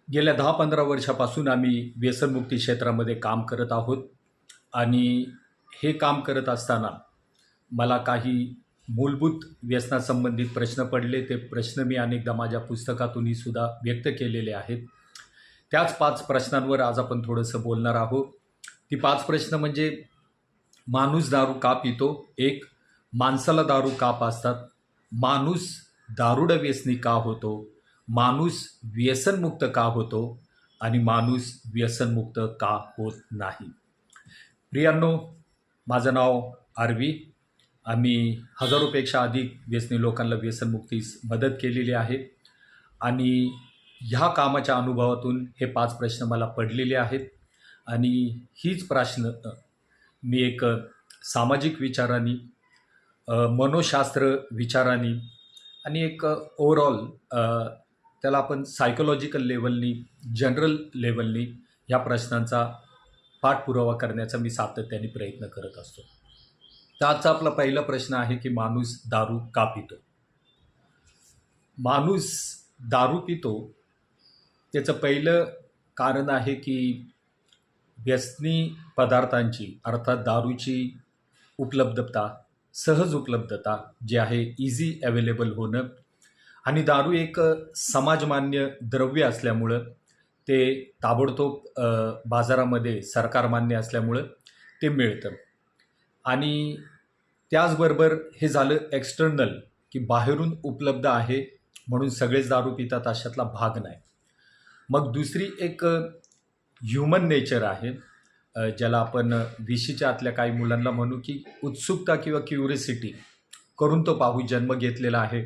गेल्या 10-15 वर्षापासून आम्ही व्यसनमुक्ती क्षेत्रामध्ये काम करत आहोत आणि हे काम करत असताना मला काही मूलभूत व्यसनासंबंधित प्रश्न पडले. ते प्रश्न मी अनेकदा माझ्या पुस्तकातूनही सुद्धा व्यक्त केलेले आहेत. त्याच 5 प्रश्नांवर आज आपण थोडंसं बोलणार आहोत. ती 5 प्रश्न म्हणजे माणूस दारू का पितो? 1. माणसाला दारू का पाजतात? माणूस दारुड व्यसनी का होतो? माणूस व्यसनमुक्त का होतो? आणि माणूस व्यसनमुक्त का होत नाही? प्रियांनो, माझं नाव आरवी. आम्ही हजारोपेक्षा अधिक व्यसनी लोकांना व्यसनमुक्तीस मदत केलेली आहे आणि ह्या कामाच्या अनुभवातून हे 5 प्रश्न मला पडलेले आहेत आणि हीच प्रश्न मी एक सामाजिक विचारांनी, मनोशास्त्र विचारांनी आणि एक ओव्हरऑल त्याला आपण सायकोलॉजिकल लेवलनी, जनरल लेवलनी ह्या प्रश्नांचा पाठपुरावा करण्याचा मी सातत्याने प्रयत्न करत असतो. तर आजचा आपला पहिला प्रश्न आहे की माणूस दारू का पितो? माणूस दारू पितो त्याचं पहिलं कारण आहे की व्यसनी पदार्थांची अर्थात दारूची उपलब्धता, सहज उपलब्धता जी आहे, इझी अवेलेबल होणं आणि दारू एक समाजमान्य द्रव्य असल्यामुळं, ते ताबडतोब बाजारामध्ये सरकारमान्य असल्यामुळं ते मिळतं आणि त्याचबरोबर हे झालं एक्सटर्नल, की बाहेरून उपलब्ध आहे म्हणून सगळेच दारू पितात अशातला भाग नाही. मग दुसरी एक ह्युमन नेचर आहे, ज्याला आपण विशीच्या आतल्या काही मुलांना म्हणू की उत्सुकता किंवा क्युरिसिटी, करून तो पाहू जन्म घेतलेला आहे.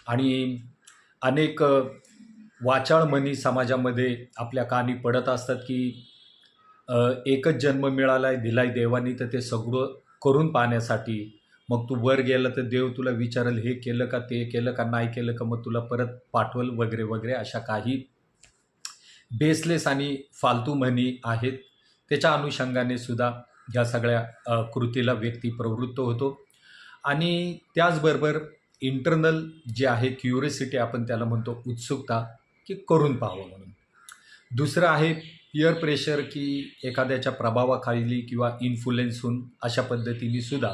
आणि अनेक वाचाळ म्हणी समाजामध्ये आपल्या कानी पडत असतात की एकच जन्म मिळाला आहे, दिलाय देवानी, तर ते सगळं करून पाहण्यासाठी. मग तू वर गेलं तर देव तुला विचारेल, हे केलं का, ते केलं का, नाही केलं का, मग तुला परत पाठवल वगैरे वगैरे. अशा काही बेसलेस आणि फालतू म्हणी आहेत. त्याच्या अनुषंगाने सुद्धा ह्या सगळ्या कृतीला व्यक्ती प्रवृत्त होतो आणि त्याचबरोबर इंटरनल जे आहे क्युरिसिटी, आपण त्याला म्हणतो उत्सुकता, की करून पाहावं म्हणून. दुसरं आहे पियर प्रेशर, की एखाद्याच्या प्रभावाखाली किंवा इन्फ्लुएन्स होऊन अशा पद्धतीने सुद्धा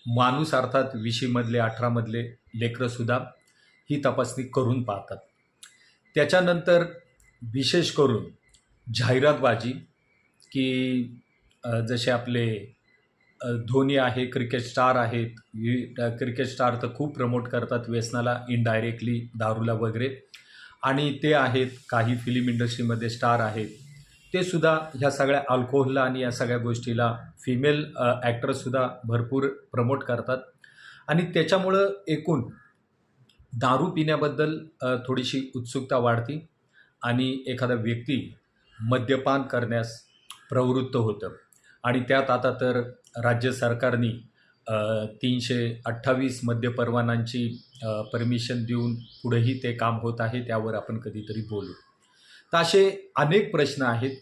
माणूस अर्थात 20मधले 18मधले लेकरंसुद्धा ही तपासणी करून पाहतात. त्याच्यानंतर विशेष करून जाहिरातबाजी, की जसे आपले धोनी आहे, क्रिकेट स्टार आहेत. क्रिकेट स्टार तर खूप प्रमोट करतात व्यसनाला, इनडायरेक्टली दारूला वगैरे. आणि ते आहेत काही फिल्म इंडस्ट्रीमध्ये स्टार आहेत, ते सुद्धा ह्या सगळ्या अल्कोहोलला आणि या सगळ्या गोष्टीला फिमेल ॲक्टर्ससुद्धा भरपूर प्रमोट करतात आणि त्याच्यामुळं एकूण दारू पिण्याबद्दल थोडीशी उत्सुकता वाढते आणि एखादा व्यक्ती मद्यपान करण्यास प्रवृत्त होतं. आणि त्यात आता तर राज्य सरकारने 328 मद्य परवानांची परमिशन देऊन पुढेही ते काम होत आहे. त्यावर आपण कधीतरी बोलू. तर असे अनेक प्रश्न आहेत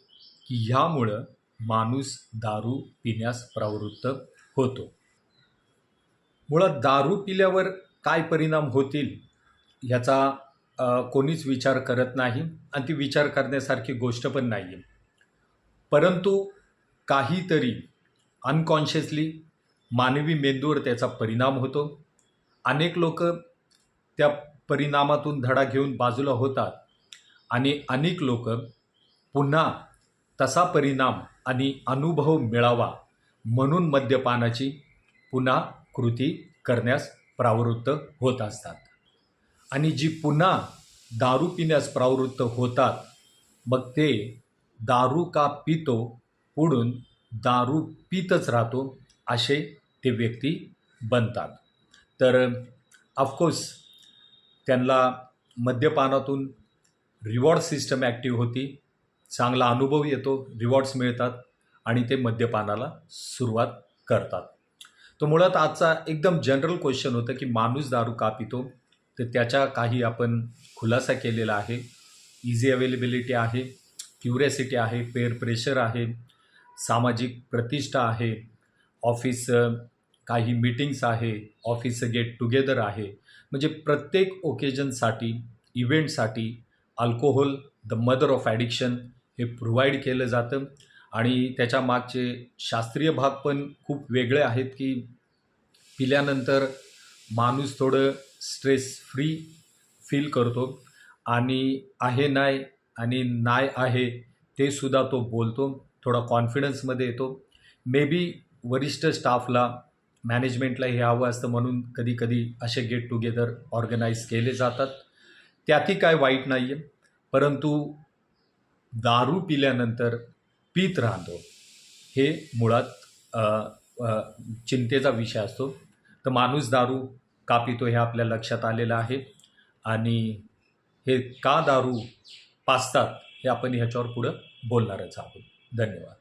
की ह्यामुळं माणूस दारू पिण्यास प्रवृत्त होतो. मुळात दारू पिल्यावर काय परिणाम होतील ह्याचा कोणीच विचार करत नाही आणि ती विचार करण्यासारखी गोष्ट पण नाही आहे. परंतु काहीतरी अनकॉन्शियसली मानवी मेंदूवर त्याचा परिणाम होतो. अनेक लोक त्या परिणामातून धडा घेऊन बाजूला होतात आणि अनेक लोक पुन्हा तसा परिणाम आणि अनुभव मिळावा म्हणून मद्यपानाची पुन्हा कृती करण्यास प्रवृत्त होत असतात. आणि जी पुन्हा दारू पिण्यास प्रवृत्त होतात, मग ते दारू का पितो पुढून दारू पितच राहतो असे ते व्यक्ती बनतात. तर ऑफकोर्स त्यांना मद्यपानातून रिवॉर्ड सिस्टम ॲक्टिव्ह होती, चांगला अनुभव येतो, रिवॉर्ड्स मिळतात आणि ते मद्यपानाला सुरुवात करतात. तो मुळात आजचा एकदम जनरल क्वेश्चन होतं की माणूस दारू का पितो? तर त्याच्या काही आपण खुलासा केलेला आहे. इझी अवेलेबिलिटी आहे, क्युरियोसिटी आहे, पेअर प्रेशर आहे, सामाजिक प्रतिष्ठा आहे, ऑफिस काही मीटिंग्स आहे, ऑफिसचं गेट टुगेदर आहे. म्हणजे प्रत्येक ओकेजनसाठी, इव्हेंटसाठी alcohol the mother of addiction हे प्रोव्हाइड केलं जातं आणि त्याच्या मागचे शास्त्रीय भाग पण खूप वेगळे आहेत की पिल्यानंतर माणूस थोडं स्ट्रेस फ्री फील करतो आणि आहे नाही आणि नाही आहे ते सुद्धा तो बोलतो, थोडा कॉन्फिडन्समध्ये येतो. मे बी वरिष्ठ स्टाफला मॅनेजमेंटला हे हवं असतं म्हणून कधी कधी असे गेट टुगेदर ऑर्गनाईज केले जातात. त्यातही काय वाईट नाही आहे, परंतु दारू पिल्यानंतर पीत राहतो हे मुळात अ, अ, चिंतेचा विषय असतो. तर माणूस दारू का पितो हे आपल्या लक्षात आलेलं आहे आणि हे का दारू पाजतात हे आपण ह्याच्यावर पुढं बोलणारच आहोत. धन्यवाद.